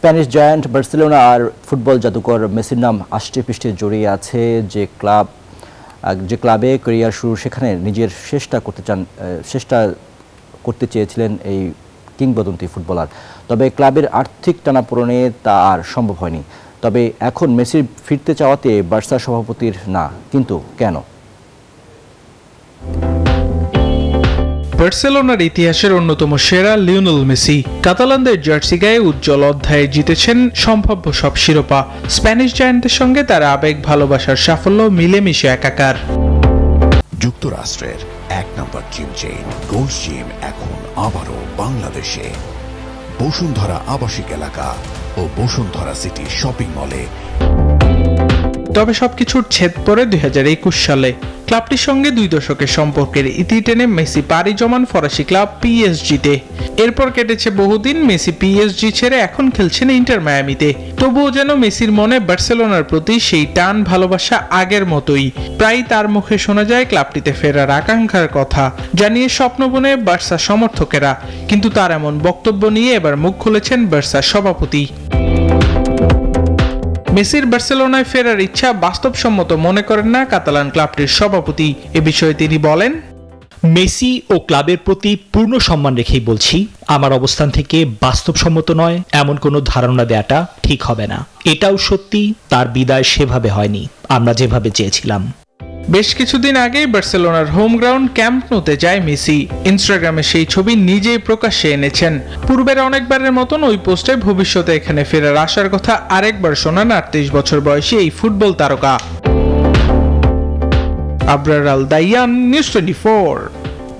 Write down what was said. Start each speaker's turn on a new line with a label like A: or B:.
A: Spanish giant Barcelona আর football জাদুকর মেসির নাম আষ্টে পৃষ্ঠে জড়িয়ে আছে। যে ক্লাবে ক্যারিয়ার শুরু, সেখানে নিজের চেষ্টা করতে চেয়েছিলেন এই কিংবদন্তি ফুটবলার। তবে ক্লাবের আর্থিক টানাপোড়েনে তা আর সম্ভব হয়নি। তবে এখন মেসির ফিরতে চাওয়াতে বার্সা সভাপতির না, কিন্তু কেন?
B: বার্সেলোনার ইতিহাসের অন্যতম সেরা লিওনেল মেসি কাতালানদের জার্সি গায়ে উজ্জ্বল অধ্যায়ে জিতেছেন সম্ভাব্য সব শিরোপা। স্প্যানিশ জায়ান্টের সঙ্গে তার আবেগ ভালোবাসার সাফল্য মিলেমিশে একাকার।
C: যুক্তরাষ্ট্রের 1 নম্বর জিম চেইন গোল্ড জিম এখন আবারও বাংলাদেশে। বসুন্ধরা আবাসিক এলাকা ও বসুন্ধরা সিটি শপিং মলে।
B: তবে সবকিছুর ছেদ পড়ে 2021 সালে। ক্লাবটির সঙ্গে 2 দশকের সম্পর্কের ইতি টেনে মেসি পাড়ি জমান ফরাসি ক্লাব পিএসজিতে। এরপর কেটেছে বহুদিন, মেসি পিএসজি ছেড়ে এখন খেলছেন ইন্টার মায়ামিতে। তবুও যেন মেসির মনে বার্সেলোনার প্রতি সেই টান ভালোবাসা আগের মতোই। প্রায় তার মুখে শোনা যায় ক্লাবটিতে ফেরার আকাঙ্ক্ষার কথা, জানিয়ে স্বপ্ন বনে বার্সা সমর্থকেরা। কিন্তু তার এমন বক্তব্য নিয়ে এবার মুখ খুলেছেন বার্সার সভাপতি। মেসির বার্সেলোনায় ফেরার ইচ্ছা বাস্তবসম্মত মনে করেন না কাতালান ক্লাবটির সভাপতি। এ বিষয়ে তিনি বলেন,
D: মেসি ও ক্লাবের প্রতি পূর্ণ সম্মান রেখেই বলছি, আমার অবস্থান থেকে বাস্তবসম্মত নয় এমন কোনো ধারণা দেওয়াটা ঠিক হবে না। এটাও সত্যি, তার বিদায় সেভাবে হয়নি আমরা যেভাবে চেয়েছিলাম।
B: বেশ কিছুদিন আগেই বার্সেলোনার হোম গ্রাউন্ড ক্যাম্প নোতে যায় মেসি। ইনস্টাগ্রামে সেই ছবি নিজেই প্রকাশ্যে এনেছেন। পূর্বের অনেকবারের মতন ওই পোস্টে ভবিষ্যতে এখানে ফেরার আসার কথা আরেকবার শোনান 38 বছর বয়সী এই ফুটবল তারকা। আবরার আল দাইয়ান, নিউজ 24।